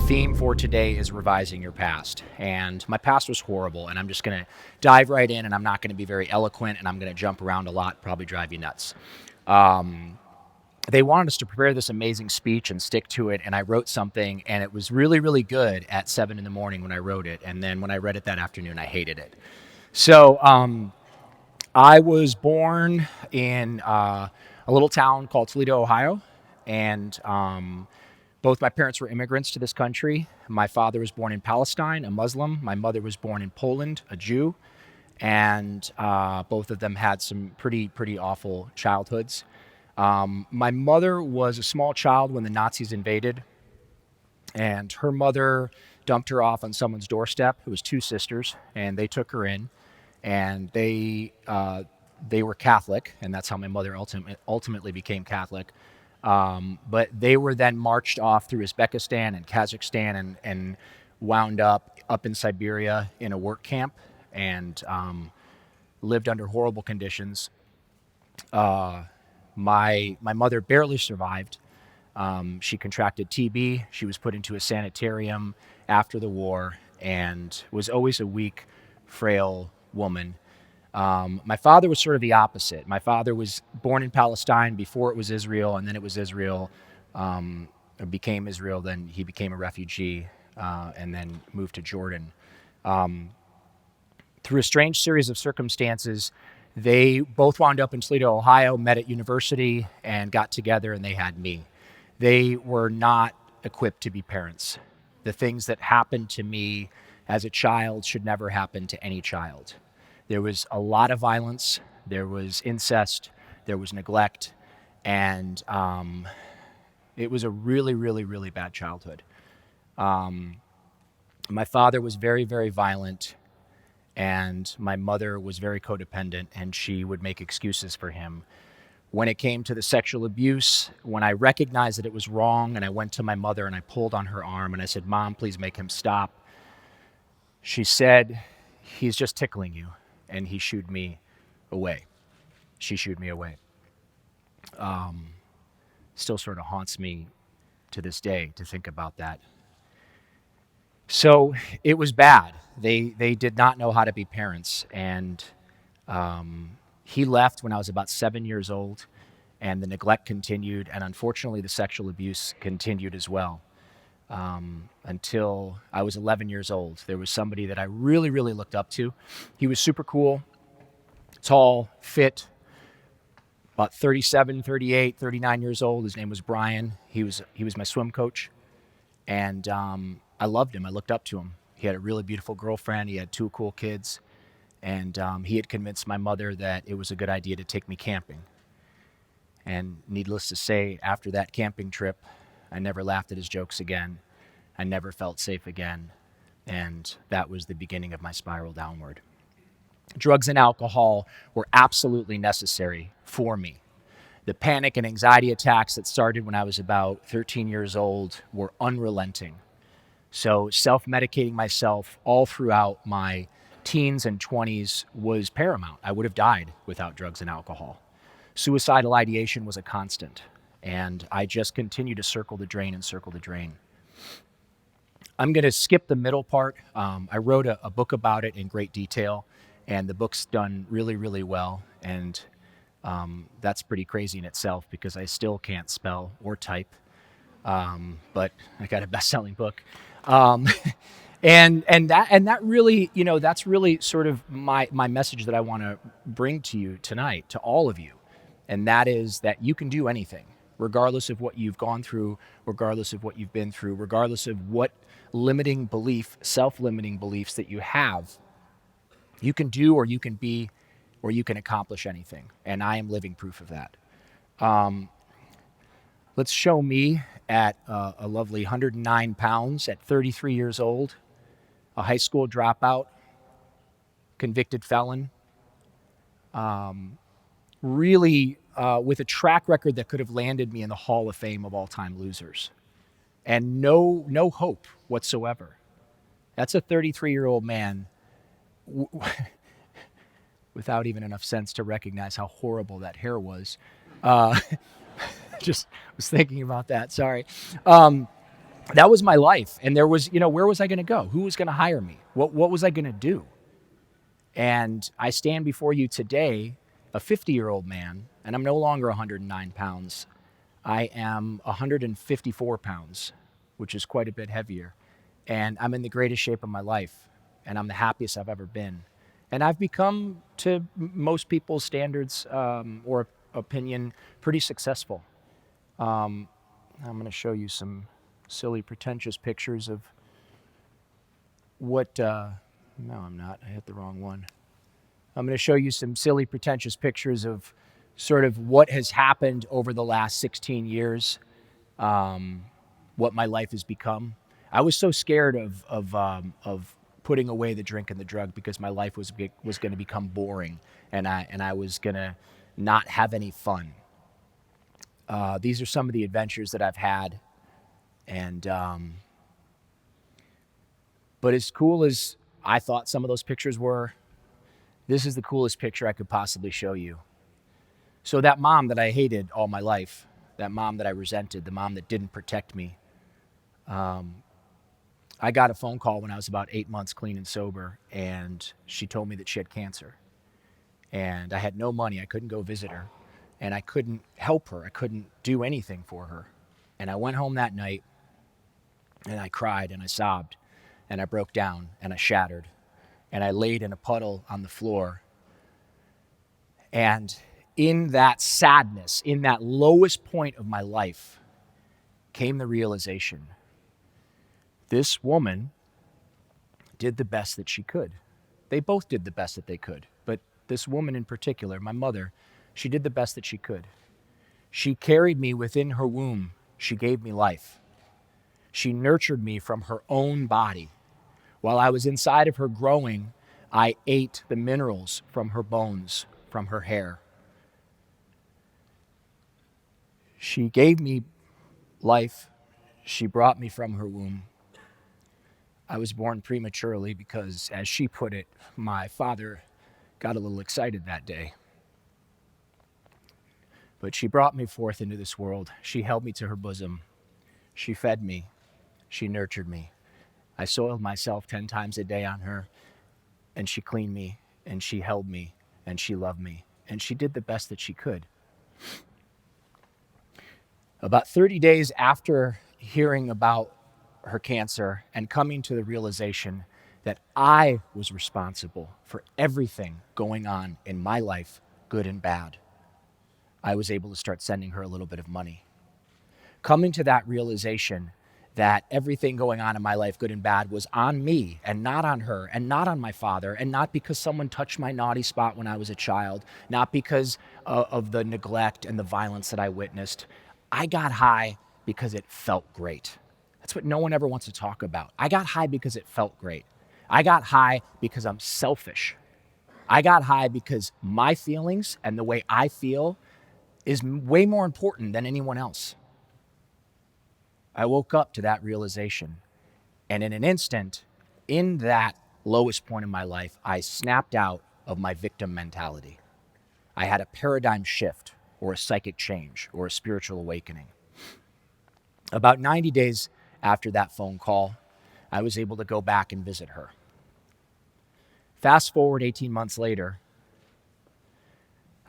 theme for today is revising your past. And my past was horrible, and I'm just going to dive right in, and I'm not going to be very eloquent, and I'm going to jump around a lot, probably drive you nuts. They wanted us to prepare this amazing speech and stick to it, and I wrote something, and it was really, really good at 7 in the morning when I wrote it, and then when I read it that afternoon, I hated it. So I was born in a little town called Toledo, Ohio, and both my parents were immigrants to this country. My father was born in Palestine, a Muslim. My mother was born in Poland, a Jew, and both of them had some pretty awful childhoods. My mother was a small child when the Nazis invaded, and her mother dumped her off on someone's doorstep. It was two sisters, and they took her in, and they were Catholic, and that's how my mother ultimately became Catholic. But they were then marched off through Uzbekistan and Kazakhstan and wound up in Siberia in a work camp and lived under horrible conditions. My mother barely survived. She contracted TB. She was put into a sanitarium after the war and was always a weak, frail woman. My father was sort of the opposite. My father was born in Palestine before it was Israel, and then it was Israel, it became Israel, then he became a refugee, and then moved to Jordan. Through a strange series of circumstances, they both wound up in Toledo, Ohio, met at university, and got together, and they had me. They were not equipped to be parents. The things that happened to me as a child should never happen to any child. There was a lot of violence, there was incest, there was neglect, and it was a really, really, really bad childhood. My father was very, very violent, and my mother was very codependent, and she would make excuses for him. When it came to the sexual abuse, when I recognized that it was wrong, and I went to my mother and I pulled on her arm and I said, "Mom, please make him stop," she said, "He's just tickling you." And he shooed me away. She shooed me away. Still sort of haunts me to this day to think about that. So it was bad. They did not know how to be parents. And he left when I was about 7 years old, and the neglect continued. And unfortunately, the sexual abuse continued as well. Until I was 11 years old. There was somebody that I really, really looked up to. He was super cool, tall, fit, about 37, 38, 39 years old. His name was Brian. He was my swim coach. And I loved him. I looked up to him. He had a really beautiful girlfriend. He had 2 cool kids. And he had convinced my mother that it was a good idea to take me camping. And needless to say, after that camping trip, I never laughed at his jokes again. I never felt safe again. And that was the beginning of my spiral downward. Drugs and alcohol were absolutely necessary for me. The panic and anxiety attacks that started when I was about 13 years old were unrelenting. So self-medicating myself all throughout my teens and 20s was paramount. I would have died without drugs and alcohol. Suicidal ideation was a constant. And I just continue to circle the drain and circle the drain. I'm going to skip the middle part. I wrote a book about it in great detail, and the book's done really, really well. And that's pretty crazy in itself because I still can't spell or type. But I got a best-selling book. And that really, that's really sort of my message that I want to bring to you tonight, to all of you. And that is that you can do anything. Regardless of what you've gone through, regardless of what you've been through, regardless of what limiting belief, self-limiting beliefs that you have, you can do or you can be or you can accomplish anything. And I am living proof of that. Let's show me at a lovely 109 pounds at 33 years old, a high school dropout, convicted felon, really with a track record that could have landed me in the Hall of Fame of all-time losers, and no hope whatsoever. That's a 33-year-old man without even enough sense to recognize how horrible that hair was. Just was thinking about that, sorry. that was my life. And there was, where was I going to go? Who was going to hire me? What was I going to do? And I stand before you today, a 50-year-old man, and I'm no longer 109 pounds. I am 154 pounds, which is quite a bit heavier. And I'm in the greatest shape of my life, and I'm the happiest I've ever been. And I've become, to most people's standards or opinion, pretty successful. I'm going to show you some silly, pretentious pictures of what. No, I'm not. I hit the wrong one. I'm going to show you some silly, pretentious pictures of sort of what has happened over the last 16 years, what my life has become. I was so scared of putting away the drink and the drug because my life was going to become boring, and I was going to not have any fun. These are some of the adventures that I've had, and but as cool as I thought some of those pictures were, this is the coolest picture I could possibly show you. So that mom that I hated all my life, that mom that I resented, the mom that didn't protect me, I got a phone call when I was about 8 months clean and sober, and she told me that she had cancer. And I had no money. I couldn't go visit her, and I couldn't help her. I couldn't do anything for her. And I went home that night, and I cried, and I sobbed, and I broke down, and I shattered, and I laid in a puddle on the floor. And in that sadness, in that lowest point of my life, came the realization: this woman did the best that she could. They both did the best that they could. But this woman in particular, my mother, she did the best that she could. She carried me within her womb. She gave me life. She nurtured me from her own body. While I was inside of her growing, I ate the minerals from her bones, from her hair. She gave me life. She brought me from her womb. I was born prematurely because, as she put it, my father got a little excited that day. But she brought me forth into this world. She held me to her bosom. She fed me. She nurtured me. I soiled myself 10 times a day on her, and she cleaned me, and she held me, and she loved me, and she did the best that she could. About 30 days after hearing about her cancer and coming to the realization that I was responsible for everything going on in my life, good and bad, I was able to start sending her a little bit of money. Coming to that realization that everything going on in my life, good and bad, was on me and not on her and not on my father, and not because someone touched my naughty spot when I was a child, not because of the neglect and the violence that I witnessed. I got high because it felt great. That's what no one ever wants to talk about. I got high because it felt great. I got high because I'm selfish. I got high because my feelings and the way I feel is way more important than anyone else. I woke up to that realization, and in an instant, in that lowest point in my life, I snapped out of my victim mentality. I had a paradigm shift, or a psychic change, or a spiritual awakening. About 90 days after that phone call, I was able to go back and visit her. Fast forward 18 months later,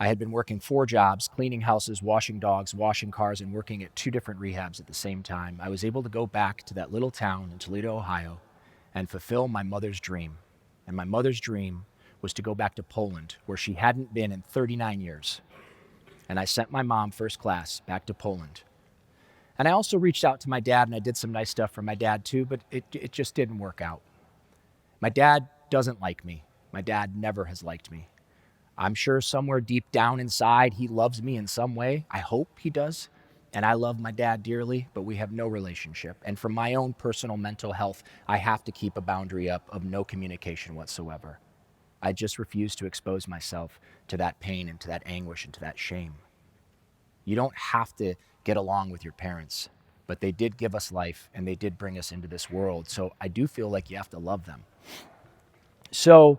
I had been working 4 jobs, cleaning houses, washing dogs, washing cars, and working at 2 different rehabs at the same time. I was able to go back to that little town in Toledo, Ohio, and fulfill my mother's dream. And my mother's dream was to go back to Poland, where she hadn't been in 39 years. And I sent my mom first class back to Poland. And I also reached out to my dad, and I did some nice stuff for my dad too, but it just didn't work out. My dad doesn't like me. My dad never has liked me. I'm sure somewhere deep down inside, he loves me in some way. I hope he does. And I love my dad dearly, but we have no relationship. And for my own personal mental health, I have to keep a boundary up of no communication whatsoever. I just refuse to expose myself to that pain and to that anguish and to that shame. You don't have to get along with your parents, but they did give us life and they did bring us into this world. So I do feel like you have to love them. So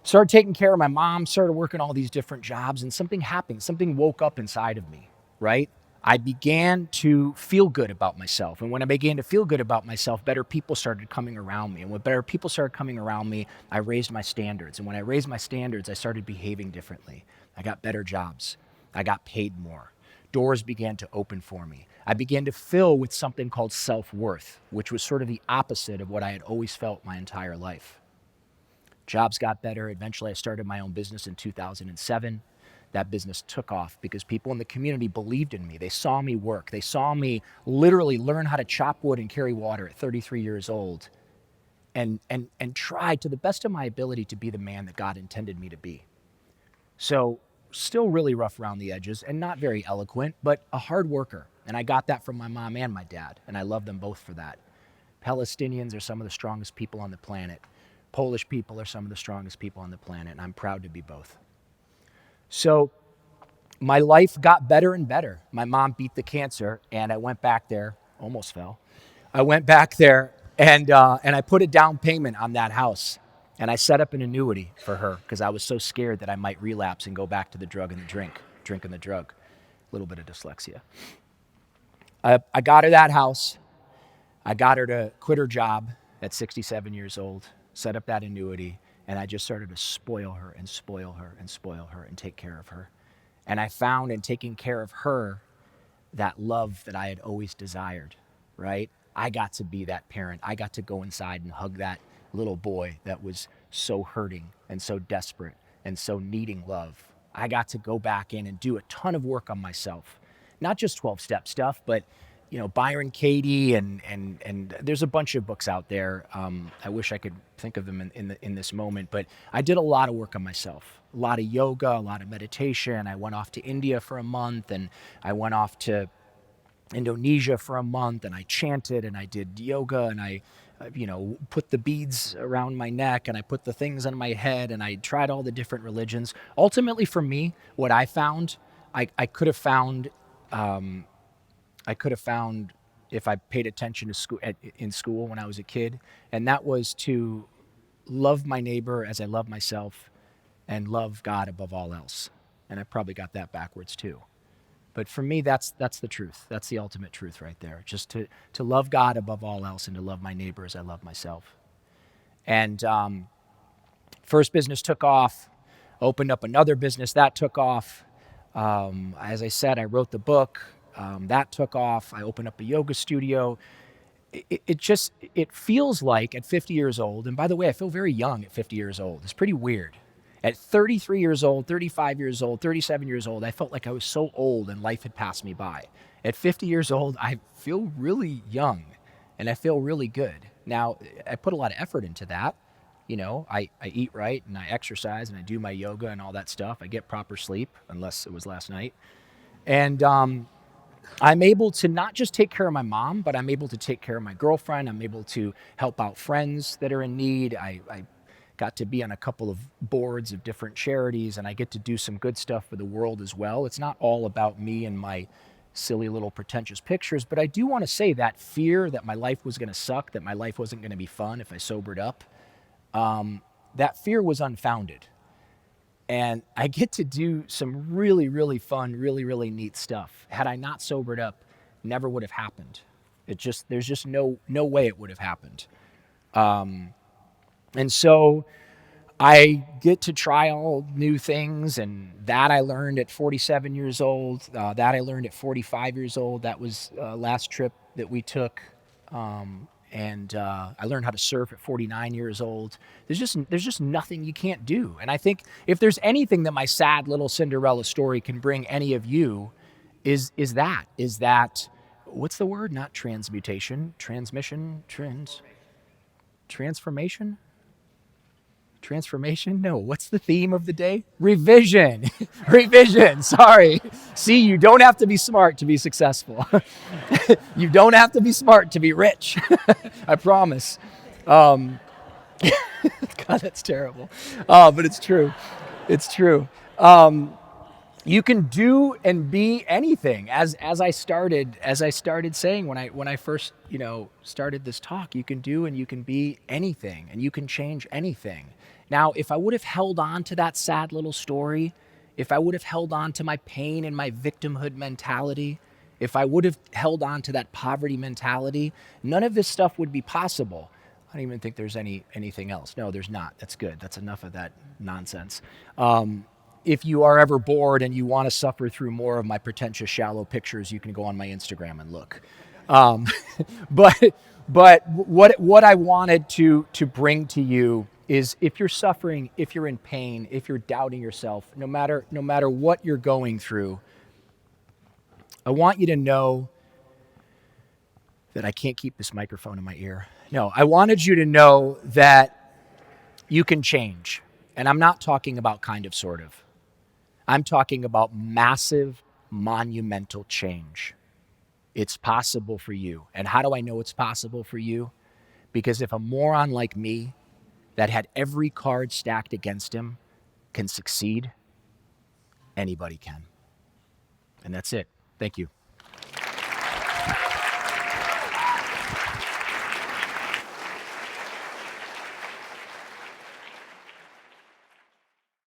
started taking care of my mom, started working all these different jobs, and something happened. Something woke up inside of me, right? I began to feel good about myself. And when I began to feel good about myself, better people started coming around me. And when better people started coming around me, I raised my standards. And when I raised my standards, I started behaving differently. I got better jobs. I got paid more. Doors began to open for me. I began to fill with something called self-worth, which was sort of the opposite of what I had always felt my entire life. Jobs got better. Eventually, I started my own business in 2007. That business took off because people in the community believed in me. They saw me work. They saw me literally learn how to chop wood and carry water at 33 years old and try to the best of my ability to be the man that God intended me to be. So still really rough around the edges and not very eloquent, but a hard worker. And I got that from my mom and my dad, and I love them both for that. Palestinians are some of the strongest people on the planet. Polish people are some of the strongest people on the planet, and I'm proud to be both. So my life got better and better. My mom beat the cancer, and I went back there, almost fell. I went back there, and I put a down payment on that house, and I set up an annuity for her because I was so scared that I might relapse and go back to the drug and the drink and the drug. A little bit of dyslexia. I got her that house. I got her to quit her job at 67 years old, set up that annuity, and I just started to spoil her and spoil her and spoil her and take care of her. And I found in taking care of her that love that I had always desired, right? I got to be that parent. I got to go inside and hug that little boy that was so hurting and so desperate and so needing love. I got to go back in and do a ton of work on myself. Not just 12-step stuff, but Byron Katie and there's a bunch of books out there. I wish I could think of them in this moment, but I did a lot of work on myself. A lot of yoga, a lot of meditation. I went off to India for a month, and I went off to Indonesia for a month, and I chanted and I did yoga, and I put the beads around my neck, and I put the things on my head, and I tried all the different religions. Ultimately, for me, what I found, I could have found if I paid attention to school in school when I was a kid, and that was to love my neighbor as I love myself and love God above all else. And I probably got that backwards too. But for me, that's the truth. That's the ultimate truth right there. Just to love God above all else and to love my neighbor as I love myself. And first business took off, opened up another business, that took off. As I said, I wrote the book. That took off. I opened up a yoga studio. It feels like at 50 years old, and by the way, I feel very young at 50 years old. It's pretty weird. At 33 years old, 35 years old, 37 years old, I felt like I was so old and life had passed me by. At 50 years old, I feel really young and I feel really good. Now, I put a lot of effort into that. I eat right and I exercise and I do my yoga and all that stuff. I get proper sleep, unless it was last night. And I'm able to not just take care of my mom, but I'm able to take care of my girlfriend. I'm able to help out friends that are in need. I got to be on a couple of boards of different charities, and I get to do some good stuff for the world as well. It's not all about me and my silly little pretentious pictures, but I do want to say that fear that my life was going to suck, that my life wasn't going to be fun if I sobered up, that fear was unfounded. And I get to do some really, really fun, really, really neat stuff. Had I not sobered up, never would have happened. There's just no way it would have happened. And so I get to try all new things, and that I learned at 47 years old. That I learned at 45 years old. That was last trip that we took. And I learned how to surf at 49 years old. There's just nothing you can't do. And I think if there's anything that my sad little Cinderella story can bring any of you, is that what's the word? Not transmutation, transmission, transformation. Transformation? No. What's the theme of the day? Revision. Revision. Sorry. See, you don't have to be smart to be successful. You don't have to be smart to be rich. I promise. God, that's terrible. But it's true. It's true. You can do and be anything. As I started saying when I first started this talk, you can do and you can be anything, and you can change anything. Now, if I would have held on to that sad little story, if I would have held on to my pain and my victimhood mentality, If I would have held on to that poverty mentality, none of this stuff would be possible. I don't even think there's anything else. No, there's not. That's good. That's enough of that nonsense. If you are ever bored and you want to suffer through more of my pretentious, shallow pictures, you can go on my Instagram and look. But what I wanted to bring to you is, if you're suffering, if you're in pain, if you're doubting yourself, no matter what you're going through, I want you to know that I can't keep this microphone in my ear. No, I wanted you to know that you can change. And I'm not talking about kind of, sort of. I'm talking about massive, monumental change. It's possible for you. And how do I know it's possible for you? Because if a moron like me that had every card stacked against him can succeed, anybody can. And that's it. Thank you.